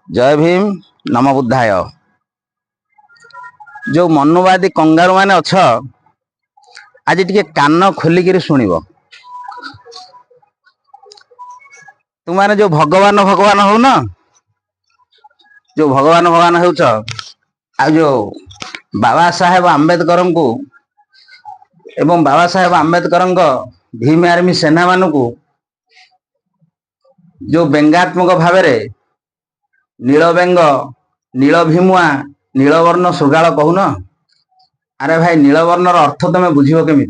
जय भीम नम बुद्धाय। जो मनुवादी कंगारू माने अछ आज टिके कान खोलिकी शुणव। तुम जो भगवान भगवान हो न, जो भगवान भगवान हो जो बाबा साहेब आंबेडकर को एवं बाबा साहेब आंबेडकर भीम आर्मी सेना मान को जो व्यंगात्मक भाव नील बेंग नील भीमुआ नीलवर्ण सुगाल कहून। अरे भाई नीलवर्णर अर्थ तुम बुझ केमी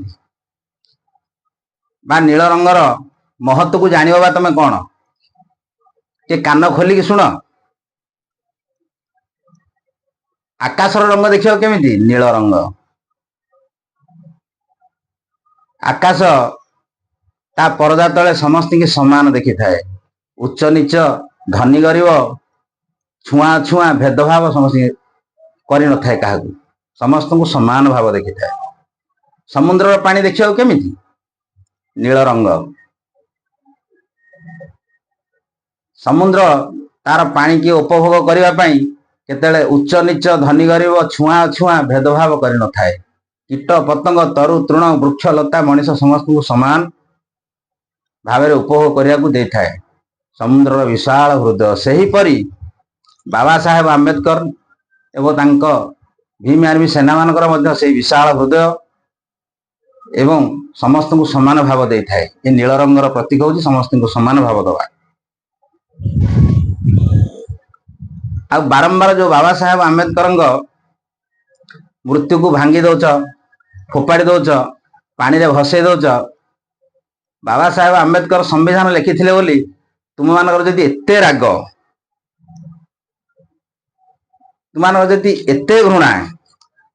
बा नील रंगर महत्व को जान बा तुम कौन के कान खोलिकी शुण। आकाशर रंग देख केमी नील रंग। आकाश ता परदा तले समस्त की समान देखि थाए। उच्च नीच धनी गरीब छुआ छुआ भेदभाव समस्त कर न थाए। क्या समस्त को समान भाव देखि थाए। समुद्र पानी देखिए केमी नील रंग। समुद्र तार पानी की उपभोग करने केतले उच्च नीच धनी गरीब छुआ छुआ भेदभाव कर न थाए। कीट पतंग तरु तृण वृक्ष लता मनीष समस्त को समान भाव उपभोग करने को दे थाए। समुद्र विशाल हृदय सेहीपरि बाबा साहेब आंबेडकर एवं भीम आर्मी सेना मानकर से विशाल हृदय एवं समस्त को समान भाव दे थाए। ये नील रंगर प्रतीक हूँ समस्त को समान भाव दवा। आ बारंबार जो बाबा साहेब आंबेडकर मृत्यु को भांगी दौच फोपाड़ी दौच पानी रे भसई दौच। बाबा साहेब आंबेडकर संविधान लिखिथिले बोली तुम मानकर जदि एते राग तुम मानकर जदि एते घृणा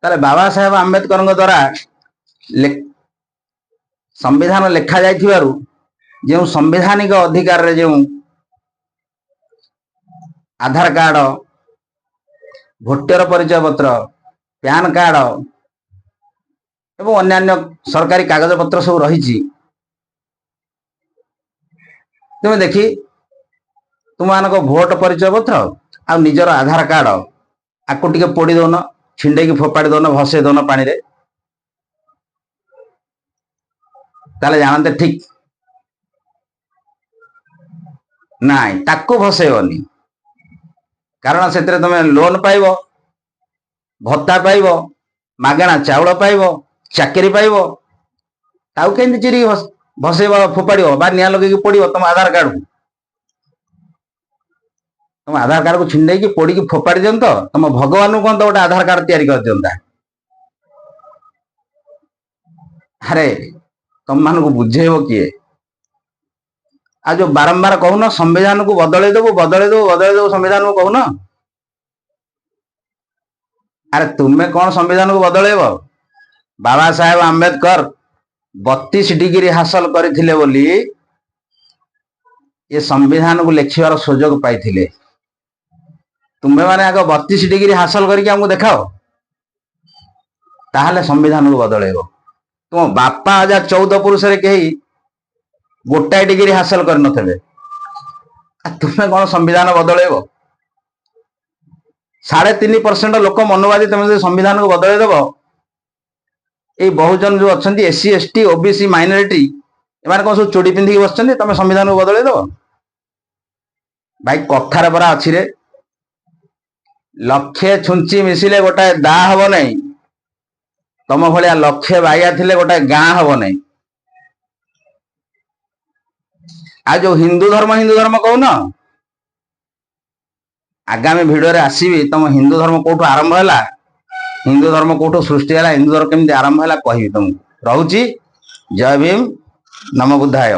ताले बाबा साहेब आंबेडकर द्वारा संविधान लिखा जाइथिबारु जो संवैधानिक अधिकार रे जो आधार कार्ड भोटर परिचय पत्र पैन कार्ड एवं अन्यान्य सरकारी कागज पत्र सब रही तुम देखी तुम मानक भोट परिचय पत्र आ निजर आधार कार्ड आपको टिके पोड़ी दौन छिंडे की फोपाड़ी दौन भसई दौन पानी रे ताले जानते ठीक नाई ताको भसईबनी। कारण से तुम लोन पाइब भत्ता पाइब मागणा चाउल पाइब चाकरी पाइब ताऊ केमती चिरी भसईब फोपाड़ बा निआ लगे पोड़ तुम आधार कार्ड को तुम आधार कार्ड को छिंडे की पोड़ी की फोपाड़ी दिंत तुम भगवान को गोटे आधार कार्ड तैयारी कर दिंता। अरे तुम मान को बुझेब किए आज जो बारंबार कहून संविधान को बदले देव संविधान को कहून। अरे तुम्हें कौन संविधान को बदलेब। बाबा साहेब आंबेडकर 32 डिग्री हासिल करथिले बोली ये संविधान को लिखिबार सुजोग पाइथिले। तुम्हें माने आगे 32 डिग्री हासिल करके हमको देखाओ ताहले संविधान को बदलेब। तुम बापा 14 पुरुष रे कही गोटाए डिग्री हासिल कर नथिबे तुम्हें कौन संविधान बदलेब। 3.5% लोक मनोवादी तुम संविधान को बदल देव ये बहुजन जो अच्छा एससी एसटी ओबीसी माइनॉरिटी एमाने कौन सब चोड़ी पिंधिकी बस तुम संविधान को बदल देव। भाई कथार परा अच्छी रे लक्षे छुंची मिसिले गोटाए दा हम नहीं तुम भाया लक्षे बाइया थिले गोटाए गाँ हम नहीं। आ जो हिंदू धर्म कहून आगामी भिडियो रे आसीबी तुम हिंदू धर्म कोठो आरंभ है हिंदू धर्म कोठो सृष्टि है हिंदू धर्म केमती आरंभ है कहि तुमको। रहुची जय भीम नम बुद्धाय।